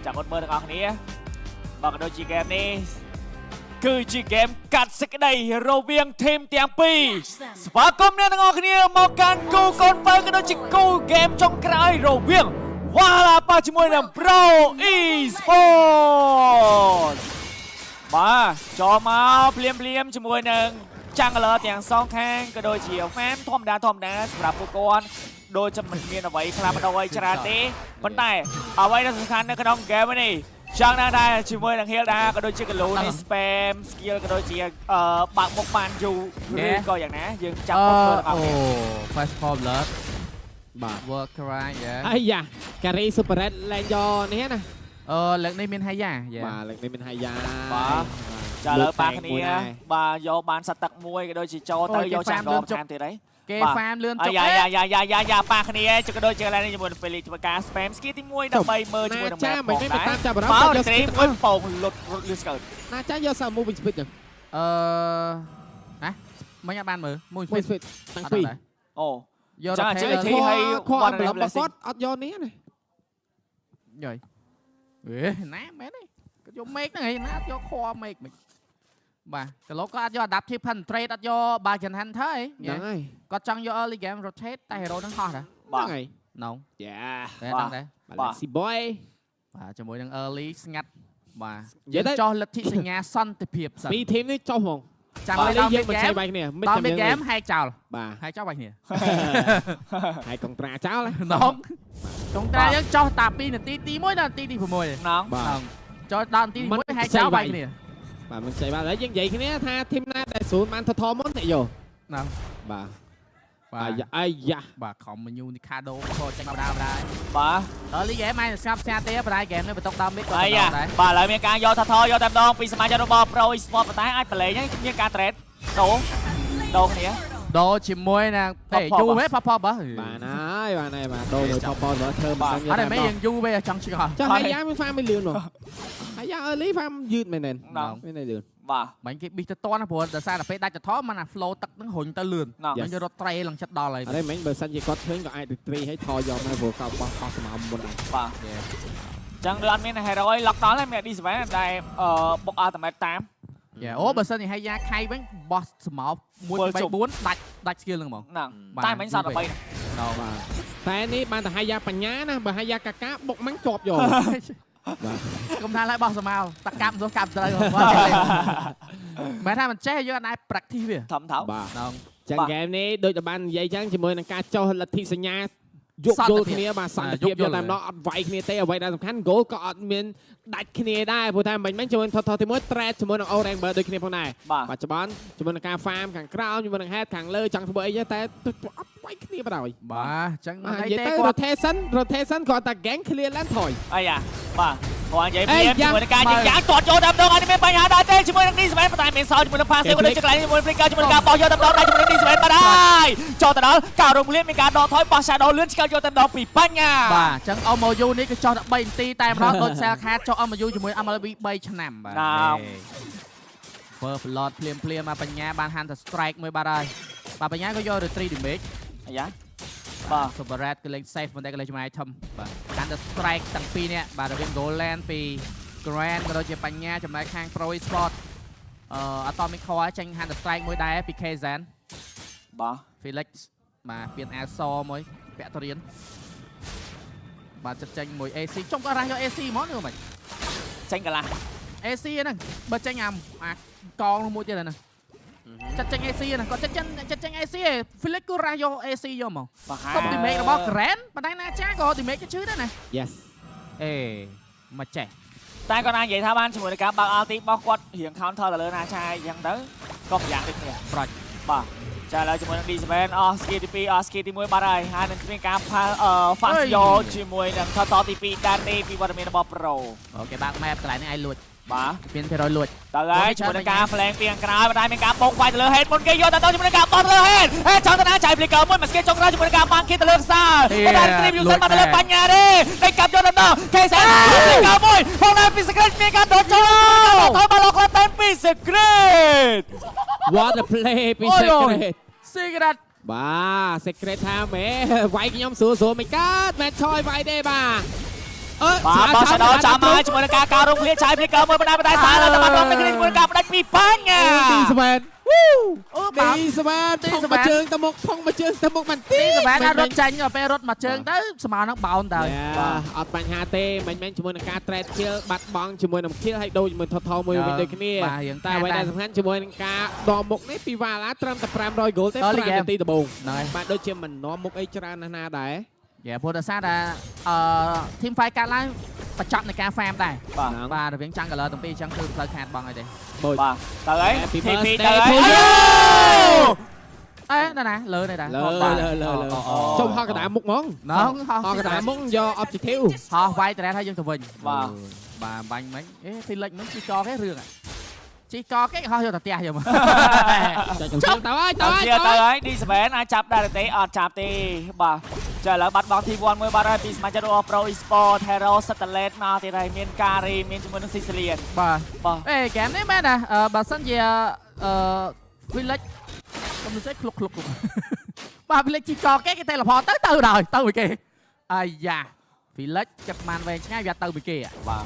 จากคนเบอร์ต่างๆนี้บอกโดยจีเกมนี้คือจีเกมกัดสกได้เราเวียงทีมเตียงปีสปาร์คอมเนี่ยต่างๆนี้มาการกูคอนเฟิร์มกันโดยจีกูเกมจงกลายเราเวียงว่าลาปาจิมวยนำโปรอีสปอร์ตมาจอมาเปลี่ยนจมวยหนึ่งจังเลยเตียงสองแข้งก็โดยเฉียวแฟนทอมดาสำหรับผู้กวนโดยจะมันเมียนเอาไว้คลามันเอาไว้จราตีคนใต้เอาไว้ในสำคัญในขนมเกมนี่ช่างได้ชิมเมอร์ดังเฮลดาก็โดยชื่อกระลูนี่สเปมสกิลก็โดยเชียบางมกมันอยู่หรือก็อย่างนั้นยังจับคนเบอร์ต่างๆ โอ้ไฟสปอร์ตเลิศบาทเวิร์กไรไอ้ยาการีซูเปอร์เรดแลนยอนี่นะเล็กในมินไฮยามาเล็กในมินไฮยาจะเลิกปากนี้บาโยบานสัตตักมวยก็โดยชิโจเตยโยจังดอมแทนตีไรเกฟามเลื่อนจบอย่าปากนี้จะกระโดดเจออะไรในจมูกเฟลิกการสเปมสกี้ที่มวยดับใบเมอร์จมูกดับแบบไม่ไปตามจับเราจะตีมวยโป่งหลุดเลือดเกิดน่าจะยอดสามมูบิสปิดอย่างนะไม่ยัดบานมือมูบิสปิดตั้งปีโอ้จะเจอที่ให้วันรับบัฟฟอดอัดยอนี้เลยใหญ่น้ำแม่นี่ก็โยเมกนั่นไงน้ำโยคอเมกบ่ก็เราก็อัดยอดับที่พันเทรดอัดยอบาจันทันเท่ก็จังยอลิเกมโรเทสแต่เราทั้งหอดนะไงน้องแต่ตั้งแต่สิบอยจะมวยดังลิสงัดบ่เดี๋ยวจอลัทธิสัญญาสั้นแต่เพียบปีทีมนี่จอหงจังเลยตอนเป็นแกมเนี่ยตอนเป็นแกมให้เจ้าให้เจ้าไปเนี่ยให้กองตราเจ้าเลยน้องกองตรายังจอตาปีเนี่ยตีมวยนั่นตีผมมวยน้องจอตอนตีมวยให้เจ้าไปเนี่ยมันใช่ป่ะแล้วยังใหญ่แค่นี้ถ้าทีมหน้าแต่ศูนย์มันทอมอนเนี่ยอยู่นะไอ้ยะคอมมันยูนิคาโดโคจังเอาดาวได้ลีเกมไม่ซับแซนเต้ไปได้เกมนี่ไปต้องดาวมิดก่อนเลยมีการยอทอเต็มดองปีสมัยจะโดนบอลโปรอีสปอร์ตแต่ไอ้เปล่ยยังมีการเทรดโดเนี้ยโดชิมมวยนะเตะยูไหมพอบ่บ้านายมาโดเลยพอเหรอเธอมาอะไรไม่ยังยูไปจังชิคอจะให้ยาไม่ฟังไม่ลืมหรอให้ยาลีฟังยืดไม่เน้นไม่ได้ลืมมันคิดบิดตัวนะพวกแต่ซาแต่ไปได้จะท้อมันอ่ะโฟล์ตักตั้งหุ่นตะเลือนมันจะรถเตะหลังชัดดอเลยอะไรมั้งเบอร์ซันยี่ก็เทิงกับไอ้ตรีให้ทอยอมให้พวกเขาป้าสมามบนอะไรจังเดือนนี้ให้เราล็อกตอนเลยเมียดีสุดได้บอกเอาแต่ไม่ตามโอ้เบอร์ซันนี่ให้ยาใครบ้างบอสสมอลมวยไปบุ้นดัดสกิลหนึ่งมั้งใต้ไม่สั่นไปแต่นี่มันแต่ให้ยาปัญญานะเบอร์ให้ยากะกะบกมันจบอยู่กำลังไล่บอลสมาลตะกำตัวกำเลยว่าแม้ถ้ามันแจ้เยอะนายปรักที่เว้ยทำเท้าจังเกมนี้โดยจะบันใหญ่จังจะมวยนังการโจลัทธิสัญญายุกโกลนี้มาสั่งเทียบยอดตามน้องอัดไว้นี้เตะเอาไว้ได้สำคัญโกลก็อัดเมียนดัดนี้ได้ผู้ทำมันไม่จมวยทอที่มวยแตรจมวยนังเอาแรงเบอร์โดยนี้พวกนายปัจจุบันจมวยนังการฟาร์มขังกล้าวจมวยนังแฮดขังเลื่อยจังทบเอ้ยแต่อัดไว้นี้ไปได้จังยัยเตะโรเทชันก่อนแต่แก๊งเคลียร์แล้วถอยไอ้ยาพอใหญ่เพียงจมวยการยิงยางจอดโจดำดองอันนี้ไม่ปัญหาได้เจ้จมวยนังดีสมัยประธานเมนซาวจมวยนังพาเซลก็เลยจะกลายเป็นจมวยฟริกาจมวยนังการปอยอดำดองได้จมวยนังดีสมัยมาได้จอดแต่นั้นกาวโรงเรียนมีการดอถอยปาชาดอเลื่อนชิคาโยดำดองปีปัญญาจังเอามายูนี่ก็จอดใบตีแต่เราโดนแซลแคทจอดเอามายูจมวยเอามาใบฉ่ำเฟิร์ฟลอดเพลียมาปัญญาบานฮันแต่สไตร์มวยบาได้ปัญญาก็ย่อหรือ3 damage ซูเปอร์แรดก็เลยเซฟมันได้ก็เลยจะมาทำการจะสไตร์ตั้งปีเนี่ยบาร์เดนโกลแลนด์ปีแกรนก็โดยจะปัญญาจำได้ข้างโปรอีสปอร์ตอะตอมิคคอร์จังฮันแต่สไตร์มวยได้ปีเคซันฟิลิกซ์มาเปลี่ยนแอร์ซอมวยแปะตัวเรียนมาจะจังมวยเอซีจงก็อะไรก็เอซีมอสนึกไหมจังกันละเอซีนั่นเบอร์จังงามกองมวยเจริญนะจัดจังเอซีนะก็จัดจังเอซีฟิลิปกูรายโยเอซีโยมั้งก็ติเมกระบอกแกรนปัญหาหน้าจ้าก็ติเมกจะชื่อนั่นนะ yes มาแจกแต่ก็นานใหญ่ท่าบ้านสมุนไพรบางอาร์ติบอกวัดเหี่ยงเขาเท่าแต่เลยนะชายยังเด้อก็อย่างนี้เนี่ยปล่อยจะเลยจมวยนังดีสเปนสกีทีปีสกีทีมวยบาร์ได้ฮานันเป็นการฟังโยจมวยนังทอทีปีดานเตปีวอร์เมนบอลโปรโอเคบางแมปกลายในไอหลุดเป็นเพลย์หลุดต่อเลยจมวยนังการแปลงเปลี่ยนกราบได้เป็นการปงไฟเลยเฮดมนเกยโยแต่ต้องจมวยนังการบอลเลยเฮดจังตนาใจเปลี่ยนเกมมวยมาสเกจจงราจมวยนังการบางคิดตะเลิกซ่าได้ตรีมยูเซนมาตะเลิกปัญญาดิได้กับโยตันดองเคเซนเป็นการมวยพวกนั้นปีสเกตมีการโดดโจมถอยมาล็อกแล้วเต้นปีสเกต What a play ปีสเกตซิกเรตบ้าสเกรททามไว้กิยมสูไม่กัดแมทชอยไว้ได้บ้า បាទបោះឆាដោចាំហើយជាមួយនឹងការការរងភ្លៀងឆាយភ្លៀងកើមួយបណ្ដាបណ្ដាសារតែបាត់បង់នៅគ្នាជាមួយនឹងការផ្ដាច់ពីបាញ់ ទីស្វែន អូបាទ ទីស្វែនផុងមកជើងទៅមុខផុងមកជើងទៅមុខមិនទី ទីសវ៉ែនរត់ចាញ់ពេលរត់មកជើងទៅស្មើនឹងបោនទៅ អត់បញ្ហាទេមិនមែនជាមួយនឹងការ trade kill បាត់បង់ជាមួយនឹង kill ហើយដូចជាមួយថតមួយវិញដូចគ្នាតែអ្វីដែលសំខាន់ជាមួយនឹងការដកមុខនេះពីវ៉ាឡាត្រឹមតែ500 goal ទេ5នាទីដំបូងបាទដូចជាមិននាំមុខអីច្រើនណាស់ដែរ យ៉ាព្រោះដោយសារតែteam fight កាត់ឡើងបញ្ចប់នៃការ farm ដែរបាទរវាងចាំង color ទាំងពីរអញ្ចឹងគឺផ្លូវខាតបងអីទេ បាទទៅហើយ ពី ពី ពី ទៅ ទៅ ហើយ អេណាលើនេះដែរ លើចុំហោះកណ្ដាលមុខហ្មង ណងហោះ ហោះកណ្ដាលមុខយក objective ហោះវាយត្រែតហើយយើងទៅវិញ បាទ បាទបាញ់មិញអេទីលិចមិញជីកគេរឿងជីកគេហោះយកទៅផ្ទះយកមក ចាំទៅហើយទៅ ទៅហើយ D7 អាចចាប់ដែរទេអត់ចាប់ទេបាទចាឥឡូវបាត់បង់ T1 មួយបាត់ហើយពីសមាជិករបស់ Pro Esport Hero Satellite មកទៀតហើយមានការីមានជាមួយនឹង Sicilian បាទអេហ្គេមនេះមែនណាបើសិនជាVillage ខ្ញុំនិយាយឃ្លុកបាទ Village ជីកគេ teleport ទៅដល់ទៅមួយគេអាយ៉ា Village ចិត្តបានវែងឆ្ងាយវាទៅមួយគេ បាទ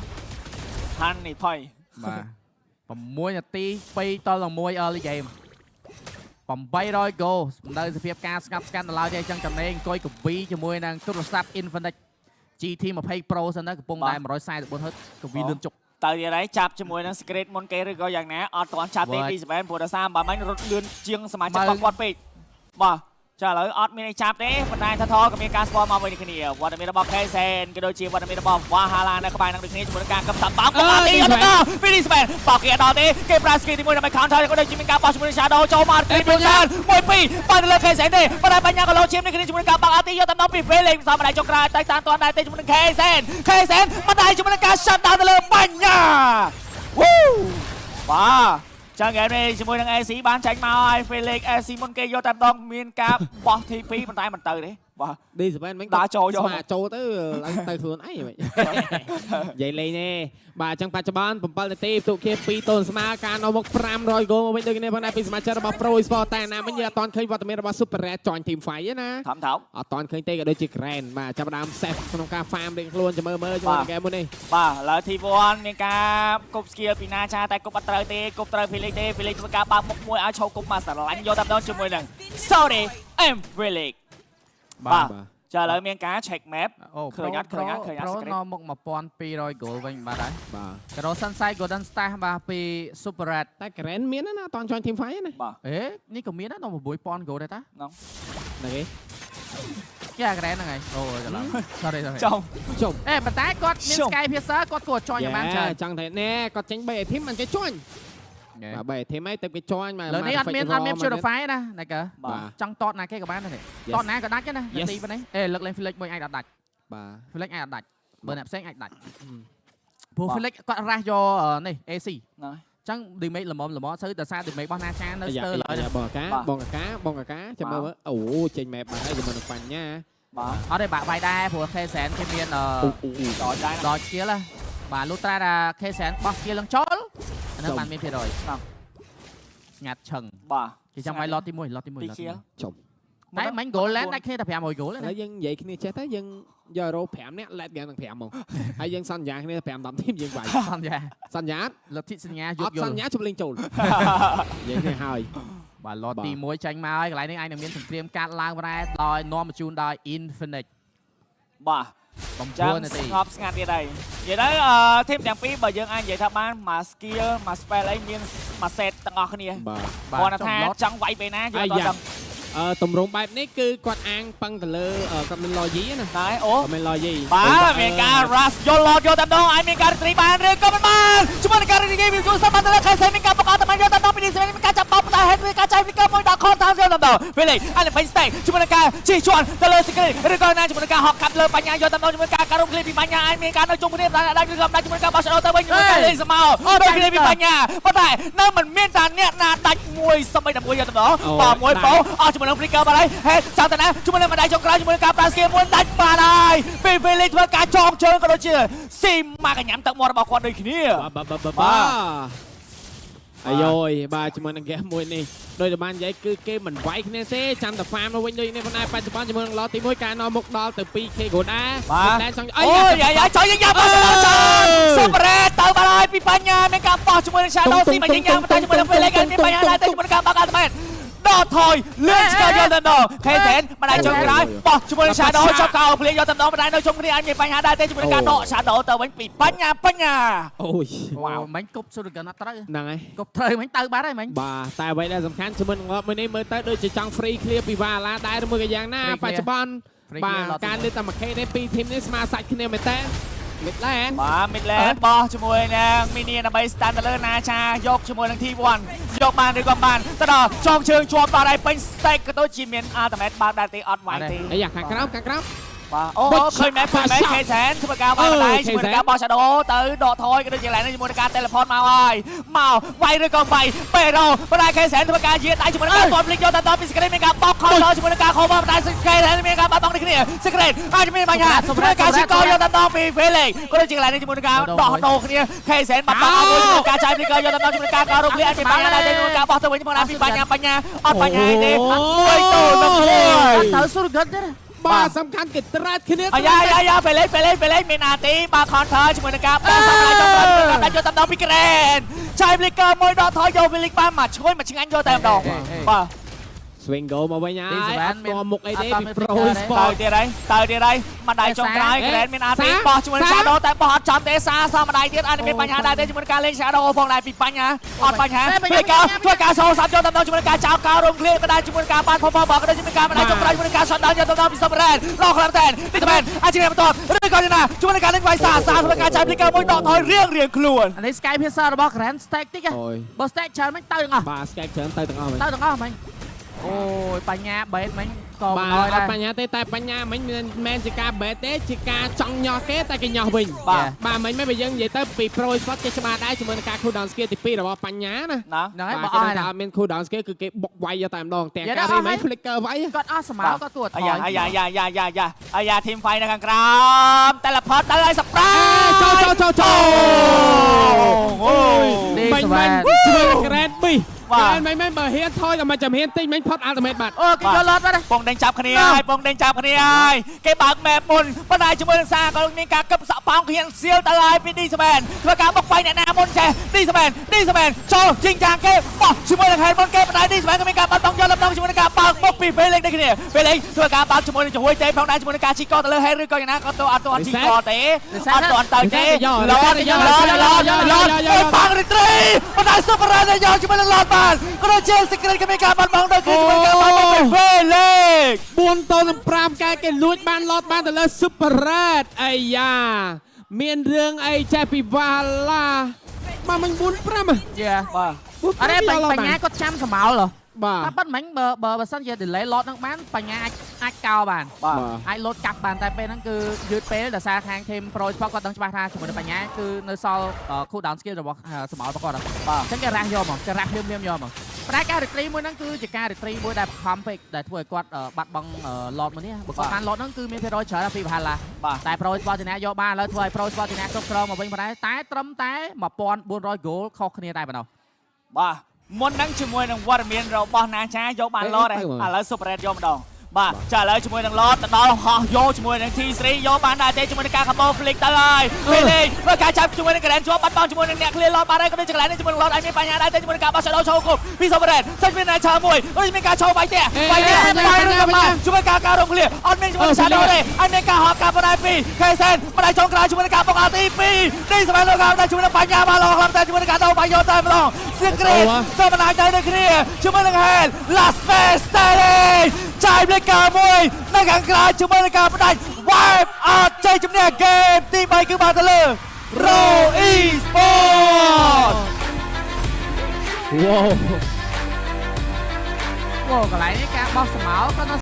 ហាន់នេះថយ បាទ6នាទី2 1 early game 800 goal នៅសភាពការស្ងាត់ស្កាន់ដល់ឡើយទេអញ្ចឹងចំណេញអង្គុយកវីជាមួយនឹងទូរស័ព្ទ Infinix GT 20 Pro សិនទៅកំពុងតែ144 Hz កវីលឿនជុក ទៅទៀតហើយចាប់ជាមួយនឹង Secret មុនគេឬក៏យ៉ាងណាអត់ទាន់ចាប់ទេ D7 ព្រោះដោយសារបើមិញរត់លឿនជាងសមាជិកគាត់ពេកបាទចាឥឡូវអត់មានអីចាប់ទេប៉ុន្តែថាថក៏មានការស្គាល់មកវិញគ្នាវត្តមានរបស់ Kesen ក៏ដូចជាវត្តមានរបស់ Wahala នៅក្បែរនឹងដូចគ្នាជាមួយនឹងការកំសាប់បោកអត់ទេអត់ទេ Finish Man បោកគេអត់ដល់ទេគេប្រើ skill ទី1ដើម្បី counter ក៏ដូចជាមានការបោះជាមួយនឹង Shadow ចូលមកទី1 1 2បើទៅលើ Kesen ទេប៉ុន្តែបញ្ញាក៏លោឈាមនេះគ្នាជាមួយនឹងការបោកអត់ទេយកតាមដល់ពី Village ផ្សំបណ្ដៃចុងក្រោយតែតាមទាន់ដែរទេជាមួយនឹង Kesen បណ្ដៃជាមួយនឹងការ shut down ទៅលើបញ្ញាវ៉ូបាទចឹងហ្គេមនេះជាមួយនឹង AC បានចាញ់មកហើយ Felix AC មុនគេយកតែម្ដងមានការបោះ T2 ប៉ុន្តែមិនទៅទេបាទ D7 មិញដើរចូលយកស្មាចូលទៅឡើងទៅខ្លួនអីហ្មងនិយាយលេងទេបាទអញ្ចឹងបច្ចុប្បន្ន7នាទីផ្ទុកគ្នា2ទល់ស្មើការនៅមុខ500 goal មកវិញដូចគ្នាផងដែរពីសមាជិករបស់ Pro Esport តែណាមិញយើងអត់ទាន់ឃើញវត្តមានរបស់ Super Red join team fight ទេណាថោកអត់ទាន់ឃើញទេក៏ដូចជា Grand បាទចាប់ដើម safe ក្នុងការ farm រៀងខ្លួនចាំមើលជាមួយហ្គេមមុននេះបាទឥឡូវ T1 មានការគប់ skill ពីណាចាតែគប់អត់ត្រូវទេគប់ត្រូវ Felix ទេ Felix ធ្វើការបើកមុខមួយឲ្យឈោកគប់មកស្រឡាញ់យកតែម្ដងជាមួយនឹង Sorry I'm Felix បាទចាឥឡូវមានការ check map ឃើញអត់ Secret នៅមុខ1200 goal វិញបាទហើយបាទ Karo Sunshine Golden Star បាទពី Super Red តែ Grand មានណាអត់ទាន់ join team fight ណាបាទអេនេះក៏មានដែរដល់6000 goal ដែរតាហ្នឹងគេចា Grand ហ្នឹងហើយអូច្រឡំ sorry ចុំអេប៉ុន្តែគាត់មាន Sky Piercer គាត់គួរ join យ៉ាងបានច្រើនចង់តែណែគាត់ចេញ3 team មិនគេ join បាទ3 team ហើយទៅគេ join មកលើនេះអត់មាន Purify ណាណាកើចង់តតណាគេក៏បានដែរតតណាក៏ដាច់ដែរណាទីប៉ុណ្នេះអេលើកlên Felix មួយអាចអត់ដាច់បាទ Felix អាចអត់ដាច់បើអ្នកផ្សេងអាចដាច់ព្រោះ Felix គាត់រ៉ាស់យកនេះ AC ហ្នឹងចឹង damage ល្មមស្ទើរតែសារ damage របស់ណាចានៅស្ទើរឡើយបងកាចាំមើលអូចេញ map បាត់ហើយជាមួយនឹងបញ្ញាបាទអត់ទេបាក់វាយដែរព្រោះ Kesen គេមានដល់ skill បាទលុះត្រាតែ Kesen បោះ skill ឡើងចូលអានឹងបានមានភាគរយស្ងាត់ឆឹងបាទគេចាំឲ្យ lot ទី1 ចុំតែមិញ goal land ដាច់គ្នាតែ500 goal ហើយយើងនិយាយគ្នាចេះទៅយើងយករោ5នាក់ let ទាំង5ហ្មងហើយយើងសន្យាគ្នា5 10ធីមយើងវាយសន្យាលទ្ធិសញ្ញាយកសន្យាជប់លេងចូលនិយាយគ្នាហើយបាទ lot ទី1ចាញ់មកហើយកន្លែងនេះឯងនឹងមានសង្គ្រាមកាត់ឡើងប្រែដោយនាំបញ្ជូនដោយ Infinix បាទ9នាទីស្ងប់ស្ងាត់ទៀតហើយនិយាយទៅធីមទាំងពីរបើយើងអាចនិយាយថាបានមួយ skill មួយ spell អីមានមួយ set ទាំងអស់គ្នាបាទគាត់ថាចង់វាយពេលណាយកទៅដឹងតម្រងបែបនេះគឺគាត់អាងប៉ឹងទៅលើគាត់មាន logi ណាតែអូគាត់មាន logi បាទមានការ rush យក lot យកតែម្ដងឲ្យមានការ retreat បានឬក៏មិនបានជាមួយនឹងការ retreat វាជួយសម្បត្តិទៅខែសេមានការបកអត់តែយកតែម្ដងពីនេះមានការចាប់បោកតែហេតុមានការចាយពីកាមួយដល់ control យកតែម្ដងពេលនេះអានេះ face stake ជាមួយនឹងការជិះជាន់ទៅលើ secret ឬក៏ណាជាមួយនឹងការហកកាប់លើបញ្ញាយកតែម្ដងជាមួយការការរំគ្លីពីបញ្ញាឲ្យមានការនៅជុំគ្នាដាច់ឬក៏ដាច់ជាមួយការបោះ shadow ទៅវិញជាមួយការលេងសមោដូចគ្នាពីបញ្ញាប៉ុន្តែនៅមិនមានតាអ្នកណាដាច់មួយសម្បីតែមួយយកតែម្ដងបាទមួយបោអស់ជាមួយនឹង flicker បាទហើយចាំតាណាជាមួយនឹងម្ដាយចុងក្រោយជាមួយនឹងការប្រើស្គីមួយដាច់បានហើយពេល Felix ធ្វើការចងជើងក៏ដូចជាស៊ីមកកញ្ញាំទឹកមាត់របស់គាត់ដូចគ្នាបាទ អាយយបាទជាមួយនឹងហ្គេមមួយនេះដោយតែបាននិយាយគឺគេមិនវាយគ្នាទេចាំតែ farm ទៅវិញដូចនេះប៉ុន្តែបច្ចុប្បន្នជាមួយនឹងឡតទី1ការនាំមុខដល់ទៅ 2k កូដាតែចង់អី អូយយ៉ាចុយយ៉ាងបោះចូលសុបរ៉េតទៅបាត់ហើយពីបញ្ញាមានការបោះជាមួយនឹង Shadow ស៊ីមកយ៉ាងតែជាមួយនឹងពេលលេខមានបញ្ហាដែរតែជាមួយនឹងការបាក់អាត្មែនដកថយលឿនឆ្កយកទៅដល់ខេសែនមិនអាចចុងក្រោយបោះជាមួយនឹង Shadow ចុះកោភ្លៀងយកទៅដល់មិនដែរនៅជុំគ្នាអាចមានបញ្ហាដែរតែជាមួយនឹងការដក Shadow ទៅវិញពីបញ្ញា អូយ វ៉ាវមិញគប់ស៊ូរកនអត់ត្រូវ ហ្នឹងហើយ គប់ត្រូវមិញទៅបាត់ហើយមិញ បាទតែអ្វីដែលសំខាន់ជាមួយនឹងឡតមួយនេះមើលទៅដូចជាចង់ free clear ពីវ៉ាឡាដែរឬមួយក៏យ៉ាងណាបច្ចុប្បន្នបាទការលើកតែមួយ k នេះពីរធីមនេះស្មើសាច់គ្នាមែនតើមិดแล้ว បាទមិดแล้วបោះជាមួយនឹងមីនីដើម្បី stand ទៅលើណាចាយកជាមួយនឹង T1 យកបានឬក៏បានទៅដល់ចងជើងជាប់បាត់ហើយពេញ stack ក៏ដូចជាមាន ultimate បាត់ដែរទេអត់វាយទេ អីយ៉ាខាងក្រោមបាទអូឃើញមែនខេសែនធ្វើការវាយបណ្ដាយជាមួយនឹងការបោះ Shadow ទៅដកថយក៏ដូចជាឡើងជាមួយនឹងការ teleport មកហើយមកវាយឬក៏វាយពេលរោបណ្ដាយខេសែនធ្វើការយាដៃជាមួយនឹងការ conflict យកទៅដល់ពី secret មានការបោកខំដល់ជាមួយនឹងការ cover បណ្ដាយ secret មានការបាត់បង់ដូចគ្នា secret អាចមានបញ្ហាសម្រាប់ការជិះកោយកទៅដល់ពី Felix ក៏ដូចជាឡើងជាមួយនឹងការដោះដូរគ្នាខេសែនបាត់បង់អត់មួយជាមួយការចាយ flicker យកទៅដល់ជាមួយនឹងការរកលៀអាចមានបញ្ហាដែរជាមួយការបោះទៅវិញមកដល់ពីបញ្ញាអត់បញ្ហាទេមួយទៅនឹងមួយ ទៅស៊ូរកនទេ បាទសំខាន់គេត្រាតគ្នា អាយ៉ាពេលលេខមានអាទីបាទ counter ជាមួយនឹងការបោះសម្រាប់ចុងក្រោយដល់យកទៅដល់ពី Grand ចាយ flicker មួយដកថយយក Felix បានមកឆ្ងាញ់យកតែម្ដងបាទ swing goal មកវិញហើយអត់តមុខអីទេពី pro ទៅ sport ទៀតហើយម្ដាយចុងក្រោយ Grand មានអាទីបោះជាមួយនឹង Shadow តែបោះអត់ចំទេសាម្ដាយទៀតអាចមានបញ្ហាដែរទេជាមួយនឹងការលេង Shadow ផងដែរពីបញ្ហាអត់បញ្ហា flicker ធ្វើការសូសាប់យកទៅដល់ជាមួយនឹងការចោលការរំគ្លៀងក៏ដែរជាមួយនឹងការបានផុសផុសក៏ដូចជាការម្ដាយចុងក្រោយជាមួយនឹងការ shot down យកទៅដល់ពី Superman រកខ្លាំងតែនទីតែអាចជាបន្តឬក៏ណាជាមួយនឹងការលេងវាយសាធ្វើការចាយ flicker មួយដកថយរៀងខ្លួន អានេះ Sky ភាសារបស់ Grand Stack តិចបើ Stack ច្រើនមិញទៅទាំងអស់ បាទ skate ច្រើនទៅទាំងអស់ ទៅទាំងអស់មិញអូយបញ្ញាបេតមិញក៏ បាទ មិន អ ដែរ ត់បញ្ហាទេតែបញ្ញាមិញមិនមែនជាការបេតទេជាការចង់ញោះគេតែគេញោះវិញ បាទ បាទមិញមិនបើយើងនិយាយទៅពី pro sport គេច្បាស់ដែរជាមួយនឹងការ cool down skill ទី2របស់បញ្ញាណា ហ្នឹងហើយ បើ បើ អ អ ត់ ស់ តែ ហើយ អត់មាន cool down skill គឺគេបុកវាយយកតែម្ដងទាំង យ៉ា ការ អស់ នេះ ហើ មិ យ ញ flicker វាយ គាត់អស់ស្មៅក៏ទួតថយ អាយ៉ា team fight នៅខាងក្រោម teleport ទៅឲ្យ surprise ចូល អូយ មិញជួយ grand ប៊ី បាទ មិញបើហ៊ានថយតែមិនចាំហ៊ានតិចមិញផុត ultimate បាត់ អូគេយកលត់បាត់ ពងដេញចាប់គ្នាហើយគេបើក map មុនប៉ុន្តែជាមួយនឹងសាក៏មានការកឹបសក់ប៉ោងគ្នាសៀលទៅហើយពី D7 ធ្វើការបុកបាយអ្នកណាមុនចេះ D7 ចូលជីងចាងគេបោះជាមួយនឹង head មុនគេប៉ុន្តែ D7 ក៏មានការបាត់បង់យកលំដងជាមួយនឹងការបើកបុកពី Felix ដូចគ្នា Felix ធ្វើការបើកជាមួយនឹងជួយទេផងដែរជាមួយនឹងការជីកទៅលើ head ឬក៏យ៉ាងណាក៏ទៅអត់ជីកទេអត់ទៅទេឡតបាំងរីត្រីប៉ុន្តែ super run យកជាមួយនឹងឡតបានក៏ដូចជា secret ក៏មានការបាត់បង់ដូចគ្នាជាមួយការបាត់បង់ Felix 4-5កែគេលួចបានឡតបានទៅលើ super red អាយ៉ាមានរឿងអីចេះពីវ៉ាឡាបាទមិញ4-5 យ៉ា បាទ អរេបញ្ញាគាត់ចាំស្មៅហ៎ បាទ តែប៉ុតមិញបើសិនជា delay load ហ្នឹងបានបញ្ញាអាចកោបាន បាទ អាច load កាប់បានតែពេលហ្នឹងគឺយឺតពេលដោយសារខាង team pro sport គាត់ដឹងច្បាស់ថាជាមួយនឹងបញ្ញាគឺនៅសល់ cool down skill របស់ស្មៅរបស់គាត់ បាទ អញ្ចឹងគេរ៉ាស់យកមកគេរ៉ាស់ភ្លាមយកមកតែការ retreat មួយហ្នឹងគឺជាការ retreat មួយដែលខំពេកដែលធ្វើឲ្យគាត់បាត់បង់ load មួយនេះបើគាត់បាន load ហ្នឹងគឺមានភាគរយច្រើនពី Valhalla តែ pro sport ទីណាយកបានឥឡូវធ្វើឲ្យ pro sport ទីណាគ្រប់គ្រងមកវិញប៉ុន្តែត្រឹមតែ 1400 goal ខុសគ្នាដែរប៉ុណ្ណោះ បាទមុនហ្នឹងជាមួយនឹងវត្តមានរបស់ណាចាយកបានឡតឥឡូវ super red យកម្ដងបាទចាឥឡូវជាមួយនឹងឡតទៅដល់ហោះយកជាមួយនឹង T3 យកបានដែរទេជាមួយនឹងការ combo flick ទៅហើយពេលនេះធ្វើការចាប់ជាមួយនឹង Grand ជាប់បាត់បង់ជាមួយនឹងអ្នក clear ឡតបានហើយក៏ដូចជាកន្លែងនេះជាមួយនឹងឡតអាចមានបញ្ហាដែរទេជាមួយនឹងការបោះ shadow ចូលគុំពី super red ចុចមានអ្នកឆើមួយដូចមានការចូលបាយទេជាមួយការរំ clear អត់មានជាមួយ shadow ទេអត់មានការហោះកាប់បានពី Kaisen ម្ដាយចុងក្រោយជាមួយនឹងការបុកអាទី2នេះសម្រាប់លោកការជាមួយនឹងបញ្ញាបានលោកខ្លាំងតែជាមួយនឹងការដោបាយយកតែម្ដង secret ទៅបណ្ដាទៅដូចគ្នាជាមួយនឹង Hell last space standing ចាយលេខមួយនៅខាងក្រៅជាមួយនឹងការផ្ដាច់ wipe out ជ័យជំនះ game ទី3គឺបានទៅលើ Pro Esport កន្លែងនេះការបោះស្មៅគាត់